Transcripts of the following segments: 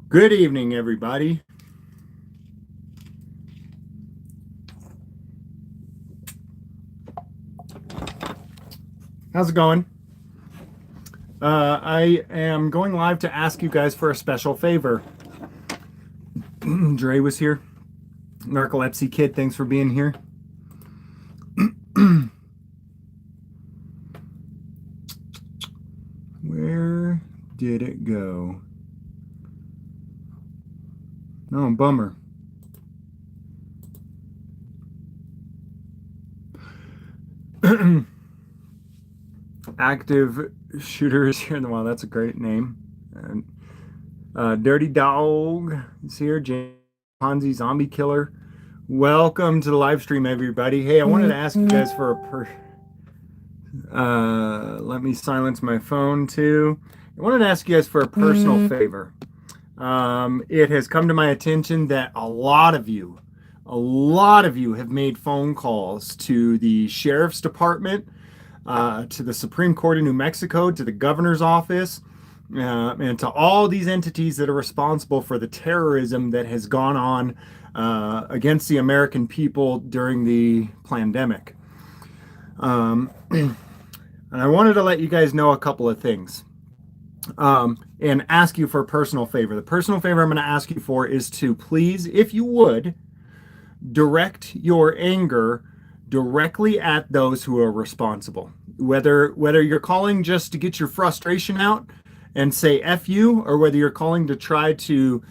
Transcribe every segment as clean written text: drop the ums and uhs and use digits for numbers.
Good evening, everybody. How's it going? I am going live to ask you guys for a special favor. Dre was here. Narcolepsy Kid, thanks for being here. Where did it go? Oh, bummer. Active shooters here in the wild. That's a great name. And Dirty Dog is here. James Ponzi Zombie Killer. Welcome to the live stream, everybody. Hey, I wanted to ask you guys for let me silence my phone too. I wanted to ask you guys for a personal favor. It has come to my attention that a lot of you have made phone calls to the sheriff's department, to the Supreme Court of New Mexico, to the governor's office, and to all these entities that are responsible for the terrorism that has gone on against the American people during the pandemic. And I wanted to let you guys know a couple of things. And ask you for a personal favor. The personal favor I'm going to ask you for is to please, if you would, direct your anger directly at those who are responsible. Whether you're calling just to get your frustration out and say F you, or whether you're calling to try to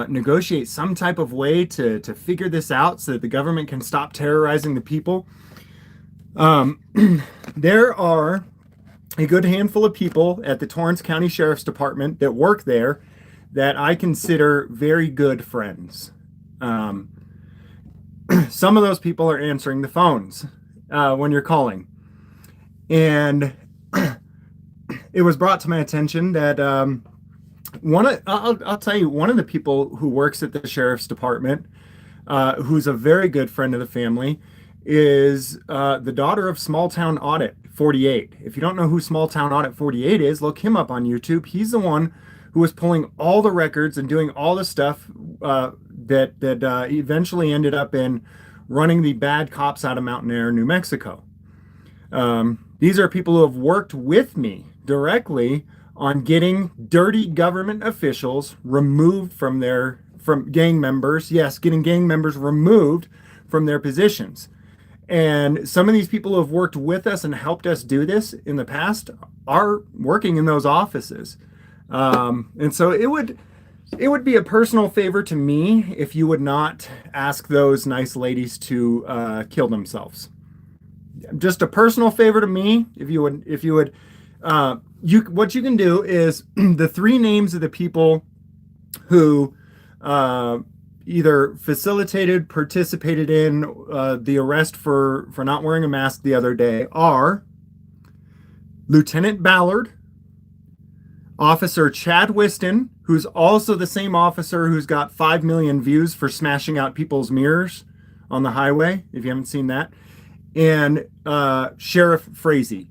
negotiate some type of way to figure this out so that the government can stop terrorizing the people. There are a good handful of people at the Torrance County Sheriff's Department that work there that I consider very good friends. Some of those people are answering the phones when you're calling. And it was brought to my attention that I'll tell you, one of the people who works at the Sheriff's Department, who's a very good friend of the family, is the daughter of Small Town Audit 48. If you don't know who Small Town Audit 48 is, look him up on YouTube. He's the one who was pulling all the records and doing all the stuff that eventually ended up in running the bad cops out of Mountain Air, New Mexico. These are people who have worked with me directly on getting dirty government officials removed from gang members. Yes, getting gang members removed from their positions. And some of these people who have worked with us and helped us do this in the past are working in those offices. And so it would be a personal favor to me if you would not ask those nice ladies to kill themselves. Just a personal favor to me. If you would, what you can do is the three names of the people who either facilitated, participated in the arrest for not wearing a mask the other day are Lieutenant Ballard, Officer Chad Whiston, who's also the same officer who's got 5 million views for smashing out people's mirrors on the highway, if you haven't seen that, and Sheriff Frazee.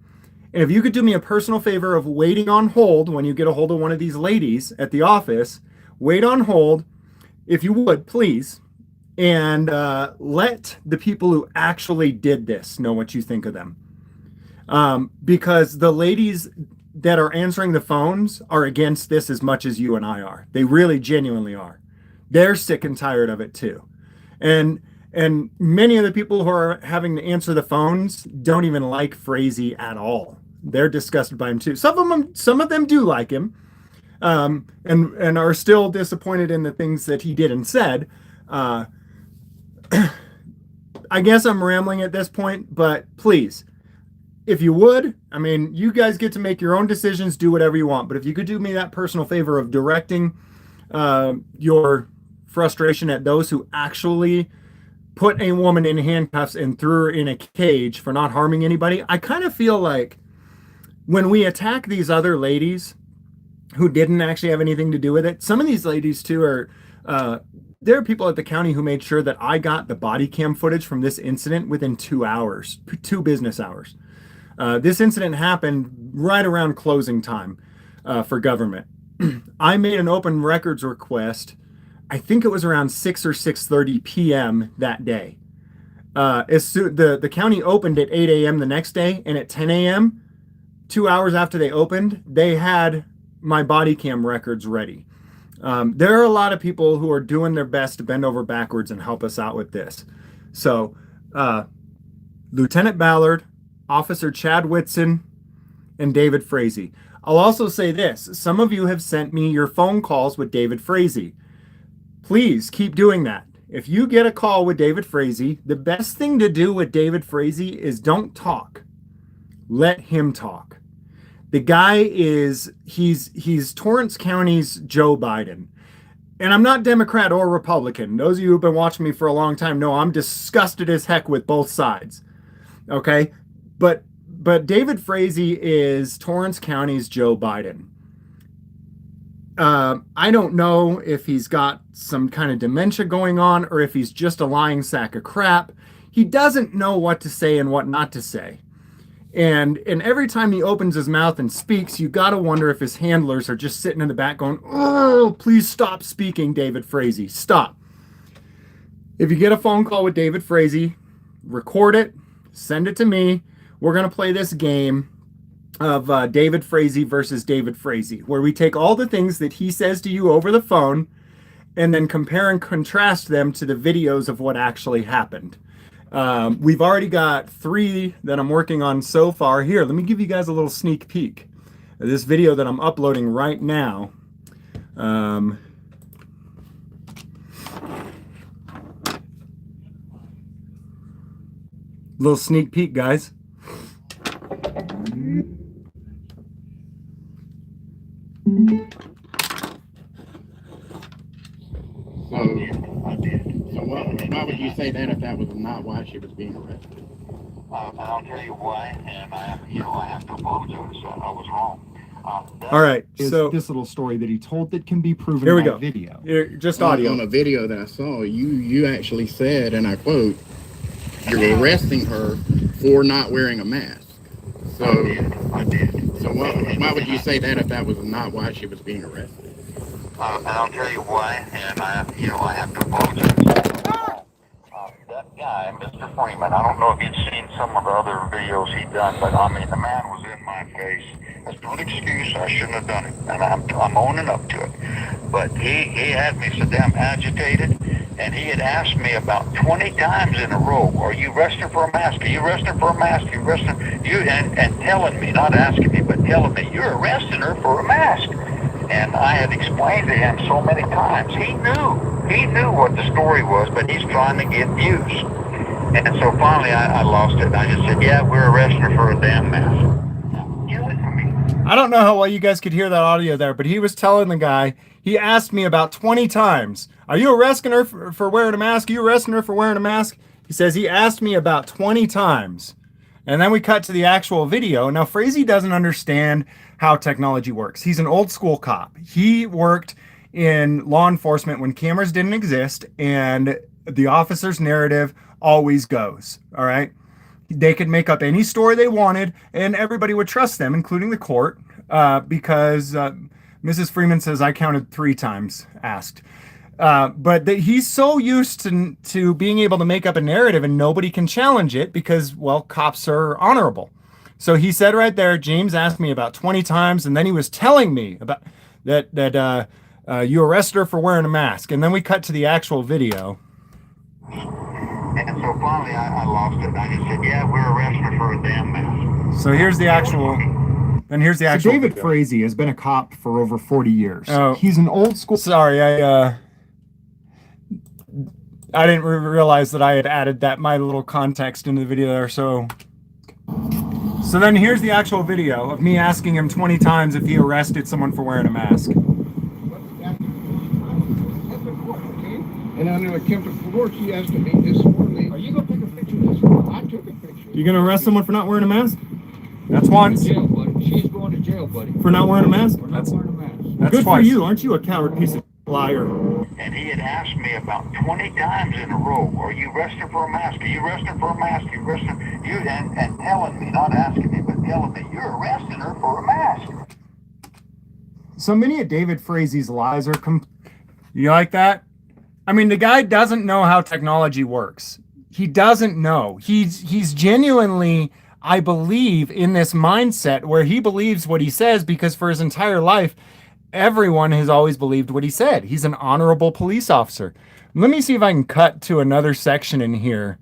And if you could do me a personal favor of waiting on hold when you get a hold of one of these ladies at the office, wait on hold, if you would, please, and let the people who actually did this know what you think of them. Because the ladies that are answering the phones are against this as much as you and I are. They really genuinely are. They're sick and tired of it too. And many of the people who are having to answer the phones don't even like Frazee at all. They're disgusted by him too. Some of them do like him. And are still disappointed in the things that he did and said. I guess I'm rambling at this point, but please, if you would, I mean, you guys get to make your own decisions, do whatever you want. But if you could do me that personal favor of directing your frustration at those who actually put a woman in handcuffs and threw her in a cage for not harming anybody. I kind of feel like when we attack these other ladies who didn't actually have anything to do with it, some of these ladies too are There are people at the county who made sure that I got the body cam footage from this incident within 2 hours, 2 business hours. This incident happened right around closing time for government. I made an open records request. I think it was around 6 or 6:30 p.m. that day. The county opened at 8 a.m. the next day, and at 10 a.m., 2 hours after they opened, they had my body cam records ready. There are a lot of people who are doing their best to bend over backwards and help us out with this. So, Lieutenant Ballard, Officer Chad Whitson, and David Frazee. I'll also say this. Some of you have sent me your phone calls with David Frazee. Please keep doing that. If you get a call with David Frazee, the best thing to do with David Frazee is don't talk. Let him talk. The guy he's Torrance County's Joe Biden. And I'm not Democrat or Republican. Those of you who've been watching me for a long time know I'm disgusted as heck with both sides. Okay? But David Frazee is Torrance County's Joe Biden. I don't know if he's got some kind of dementia going on or if he's just a lying sack of crap. He doesn't know what to say and what not to say. And every time he opens his mouth and speaks, you got to wonder if his handlers are just sitting in the back going, "Oh, please stop speaking, David Frazee. Stop." If you get a phone call with David Frazee, record it, send it to me. We're going to play this game of David Frazee versus David Frazee, where we take all the things that he says to you over the phone and then compare and contrast them to the videos of what actually happened. We've already got 3 that I'm working on so far. Here, let me give you guys a little sneak peek of this video that I'm uploading right now. Little sneak peek, guys. I did. So why would you say that if that was not why she was being arrested? I'll tell you why, and I have to apologize. I was wrong. All right, so this little story that he told that can be proven here we by go. Video. Here, just audio. On a video that I saw, you actually said, and I quote, "You're arresting her for not wearing a mask." So I did. So why would you say that if that was not why she was being arrested? I'll tell you why, and I have to apologize. That guy, Mr. Freeman, I don't know if you'd seen some of the other videos he'd done, but I mean, the man was in my face. That's no excuse. I shouldn't have done it, and I'm owning up to it. But he had me so damn agitated, and he had asked me about 20 times in a row, "Are you arresting for a mask? Are you arresting for a mask? Are you arresting you?" And telling me, not asking me, but telling me, "You're arresting her for a mask." And I had explained to him so many times. He knew what the story was, but he's trying to get views. And so finally I lost it. I just said, "Yeah, we're arresting her for a damn mask." I don't know how well you guys could hear that audio there, but he was telling the guy, he asked me about 20 times, "Are you arresting her for wearing a mask? Are you arresting her for wearing a mask?" He says he asked me about 20 times. And then we cut to the actual video. Now, Frazee doesn't understand how technology works. He's an old school cop. He worked in law enforcement when cameras didn't exist, and the officer's narrative always goes, all right? They could make up any story they wanted, and everybody would trust them, including the court, because Mrs. Freeman says I counted 3 times asked. But he's so used to being able to make up a narrative and nobody can challenge it because, well, cops are honorable. So he said right there, James asked me about 20 times, and then he was telling me about that you arrested her for wearing a mask. And then we cut to the actual video. And so finally I lost it. I just said, "Yeah, we're arresting her for a damn mask." So here's the actual. And here's the actual. So David video. Frazee has been a cop for over 40 years. Oh. He's an old school. Sorry, I didn't realize that I had added my little context into the video there. So then here's the actual video of me asking him 20 times if he arrested someone for wearing a mask. And under a contempt of court, she asked me this morning, "Are you going to take a picture of this one?" I took a picture. You gonna arrest someone for not wearing a mask? That's once. Jail, buddy. She's going to jail, buddy. For not wearing a mask? For not wearing a mask. That's Good twice. for you. Aren't you a coward piece of liar? And he had asked me about 20 times in a row, are you arresting for a mask? Are you arresting for a mask? Are you arresting? And telling me, not asking me, but telling me, you're arresting her for a mask. So many of David Frazee's lies are you like that? I mean, the guy doesn't know how technology works. He doesn't know. He's genuinely, I believe, in this mindset where he believes what he says because for his entire life, everyone has always believed what he said. He's an honorable police officer. Let me see if I can cut to another section in here.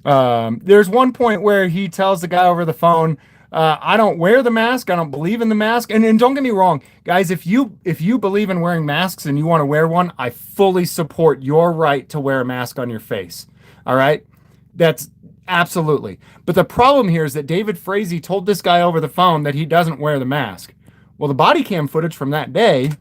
There's one point where he tells the guy over the phone, I don't wear the mask. I don't believe in the mask. And don't get me wrong, guys, if you believe in wearing masks and you want to wear one, I fully support your right to wear a mask on your face. All right? That's absolutely. But the problem here is that David Frazee told this guy over the phone that he doesn't wear the mask. Well, the body cam footage from that day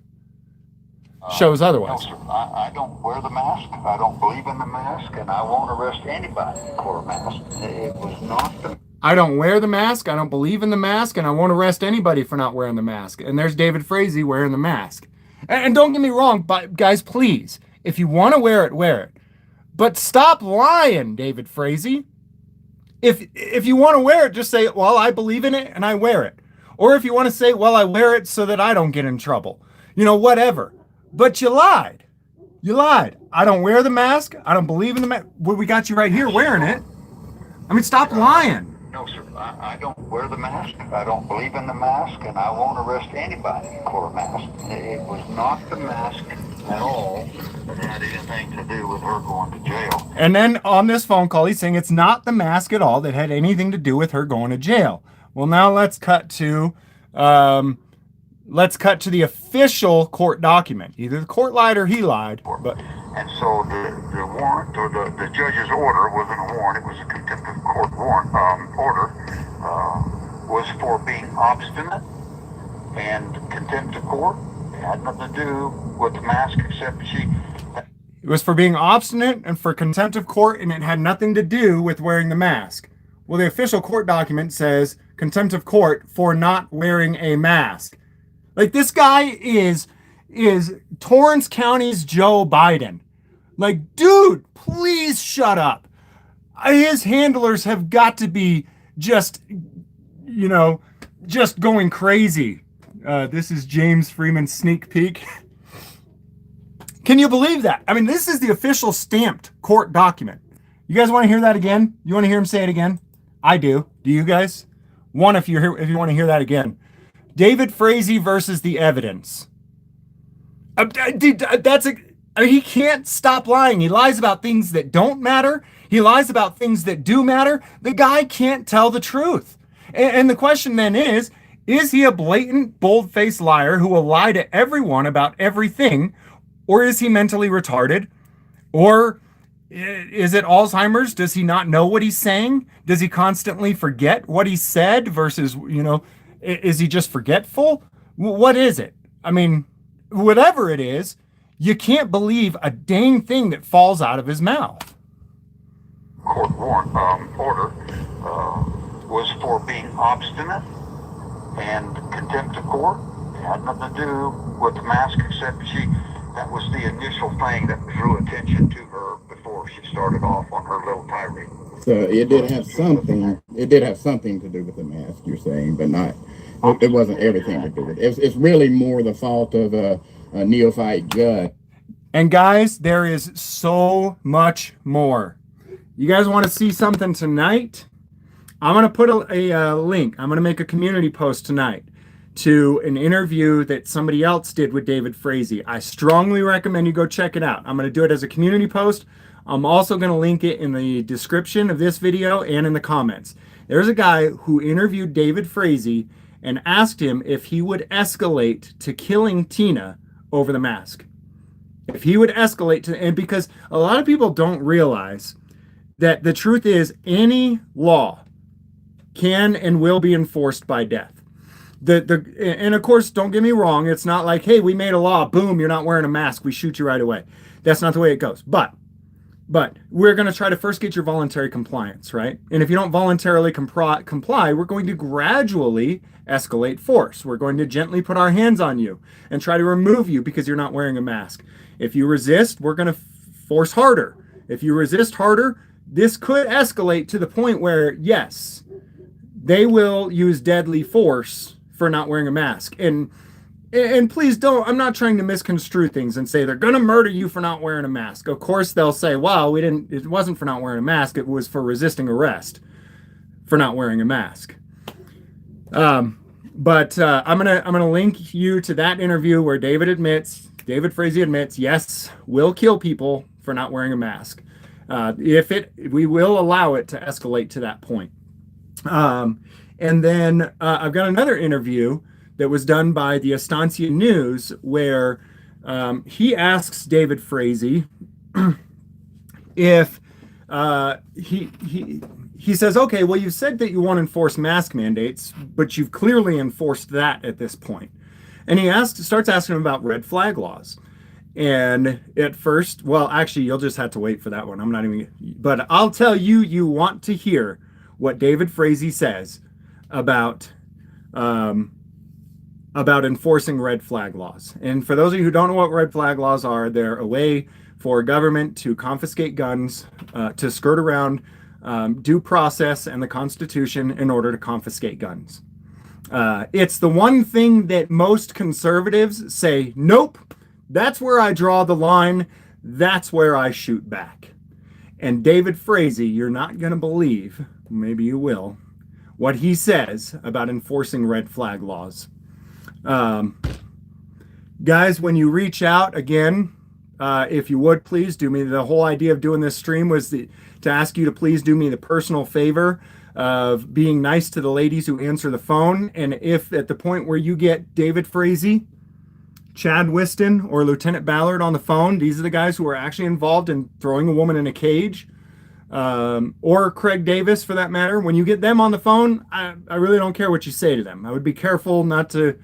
shows otherwise. No, sir. I don't wear the mask. I don't believe in the mask, and I won't arrest anybody for a mask. It was not the... I don't wear the mask. I don't believe in the mask, and I won't arrest anybody for not wearing the mask. And there's David Frazee wearing the mask. And don't get me wrong, but guys, please, if you want to wear it, wear it. But stop lying, David Frazee. If you want to wear it, just say, well, I believe in it and I wear it. Or if you want to say, well, I wear it so that I don't get in trouble. You know, whatever. But you lied. You lied. I don't wear the mask. I don't believe in the mask. Well, we got you right here wearing it. I mean, stop lying. No, sir. I don't wear the mask. I don't believe in the mask, and I won't arrest anybody for a mask. It was not the mask at all that had anything to do with her going to jail. And then on this phone call, he's saying it's not the mask at all that had anything to do with her going to jail. Well, now let's cut to the official court document. Either the court lied or he lied. But And so the warrant, or the judge's order, wasn't a warrant, it was a contempt of court warrant order, was for being obstinate and contempt of court. It had nothing to do with the mask except it was for being obstinate and for contempt of court, and it had nothing to do with wearing the mask. Well, the official court document says contempt of court for not wearing a mask. Like, this guy is Torrance County's Joe Biden. Like, dude, please shut up. His handlers have got to be just going crazy. This is Realjamesfreeman's sneak peek. Can you believe that? I mean, this is the official stamped court document. You guys want to hear that again? You want to hear him say it again? I do. Do you guys? One, if you want to hear that again. David Frazee versus the evidence. He can't stop lying. He lies about things that don't matter. He lies about things that do matter. The guy can't tell the truth. And the question then is he a blatant, bold-faced liar who will lie to everyone about everything? Or is he mentally retarded? Or is it Alzheimer's? Does he not know what he's saying? Does he constantly forget what he said versus, is he just forgetful? What is it? I mean, whatever it is, you can't believe a dang thing that falls out of his mouth. Court warrant order was for being obstinate and contempt of court. It had nothing to do with the mask except that was the initial thing that drew attention to her before she started off on her little tirade. So it did have something. It did have something to do with the mask, you're saying, but not. It wasn't everything to do with it. It's really more the fault of a neophyte judge. And guys, there is so much more. You guys want to see something tonight? I'm going to put a link. I'm going to make a community post tonight to an interview that somebody else did with David Frazee. I strongly recommend you go check it out. I'm going to do it as a community post. I'm also going to link it in the description of this video and in the comments. There's a guy who interviewed David Frazee and asked him if he would escalate to killing Tina over the mask. If he would escalate to, and because a lot of people don't realize that the truth is any law can and will be enforced by death. And of course, don't get me wrong, it's not like, hey, we made a law, boom, you're not wearing a mask, we shoot you right away. That's not the way it goes. But But we're going to try to first get your voluntary compliance, right? And if you don't voluntarily comply, we're going to gradually escalate force. We're going to gently put our hands on you and try to remove you because you're not wearing a mask. If you resist, we're going to force harder. If you resist harder, this could escalate to the point where, yes, they will use deadly force for not wearing a mask. And please don't, I'm not trying to misconstrue things and say they're going to murder you for not wearing a mask. Of course, they'll say, well, it wasn't for not wearing a mask. It was for resisting arrest for not wearing a mask. But I'm going to link you to that interview where David Frazee admits, yes, we'll kill people for not wearing a mask. We will allow it to escalate to that point. And then I've got another interview that was done by the Estancia News where he asks David Frazee if he says, okay, well, you said that you want to enforce mask mandates, but you've clearly enforced that at this point. And he starts asking him about red flag laws. And at first, well, actually, you'll just have to wait for that one. I'm not even, but I'll tell you, you want to hear what David Frazee says about enforcing red flag laws. And for those of you who don't know what red flag laws are, they're a way for government to confiscate guns, to skirt around due process and the Constitution in order to confiscate guns. It's the one thing that most conservatives say, nope, that's where I draw the line. That's where I shoot back. And David Frazee, you're not going to believe, maybe you will, what he says about enforcing red flag laws. Guys, when you reach out again, if you would please do me, the whole idea of doing this stream was to ask you to please do me the personal favor of being nice to the ladies who answer the phone. And if at the point where you get David Frazee, Chad Whiston, or Lieutenant Ballard on the phone, these are the guys who are actually involved in throwing a woman in a cage, or Craig Davis for that matter, when you get them on the phone, I really don't care what you say to them. I would be careful not to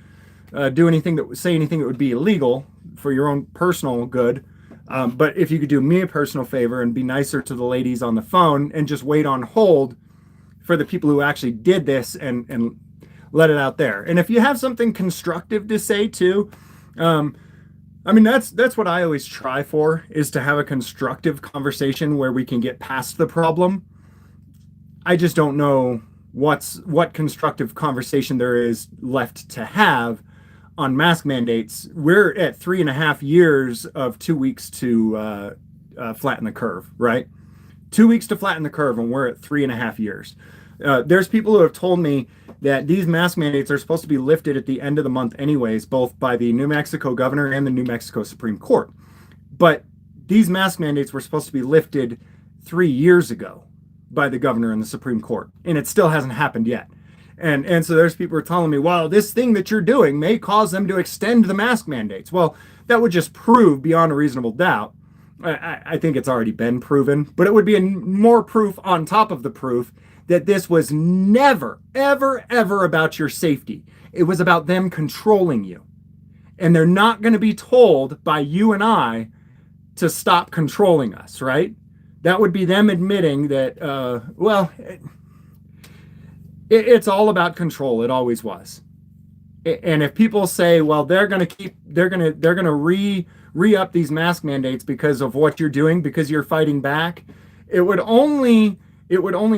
say anything that would be illegal for your own personal good. But if you could do me a personal favor and be nicer to the ladies on the phone and just wait on hold for the people who actually did this and let it out there. And if you have something constructive to say too, I mean, that's what I always try for, is to have a constructive conversation where we can get past the problem. I just don't know what constructive conversation there is left to have on mask mandates. We're at 3.5 years of 2 weeks to flatten the curve, right? 2 weeks to flatten the curve, and we're at 3.5 years. There's people who have told me that these mask mandates are supposed to be lifted at the end of the month anyways, both by the New Mexico governor and the New Mexico Supreme Court. But these mask mandates were supposed to be lifted 3 years ago by the governor and the Supreme Court, and it still hasn't happened yet. And so there's people who are telling me, well, this thing that you're doing may cause them to extend the mask mandates. Well, that would just prove beyond a reasonable doubt. I think it's already been proven, but it would be more proof on top of the proof that this was never, ever, ever about your safety. It was about them controlling you. And they're not going to be told by you and I to stop controlling us, right? That would be them admitting that, it's all about control. It always was. And if people say, well, they're going to re-up these mask mandates because of what you're doing, because you're fighting back, it would only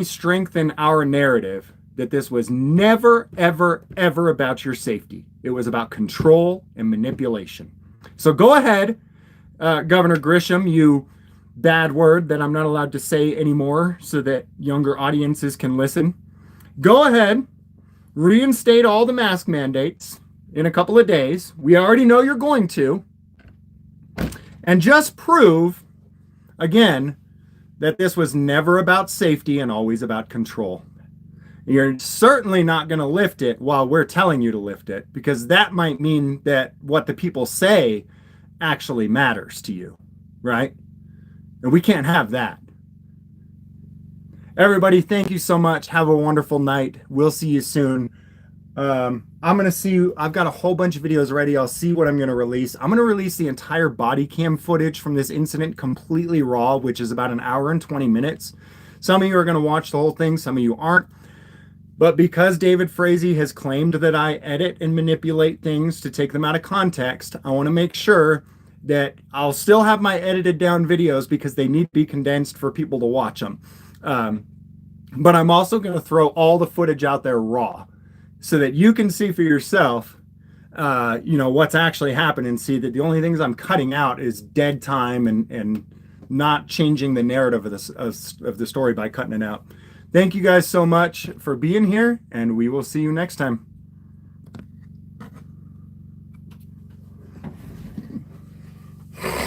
strengthen our narrative that this was never, ever, ever about your safety. It was about control and manipulation. So go ahead, Governor Grisham, you bad word that I'm not allowed to say anymore so that younger audiences can listen. Go ahead, reinstate all the mask mandates in a couple of days. We already know you're going to. And just prove, again, that this was never about safety and always about control. You're certainly not going to lift it while we're telling you to lift it, because that might mean that what the people say actually matters to you, right? And we can't have that. Everybody, thank you so much. Have a wonderful night. We'll see you soon. I'm gonna see. I've got a whole bunch of videos ready. I'll see what I'm gonna release. I'm gonna release the entire body cam footage from this incident completely raw, which is about an hour and 20 minutes. Some of you are gonna watch the whole thing. Some of you aren't. But because David Frazee has claimed that I edit and manipulate things to take them out of context, I want to make sure that I'll still have my edited down videos because they need to be condensed for people to watch them. But I'm also going to throw all the footage out there raw so that you can see for yourself, what's actually happened, and see that the only things I'm cutting out is dead time and not changing the narrative of the story by cutting it out. Thank you guys so much for being here, and we will see you next time.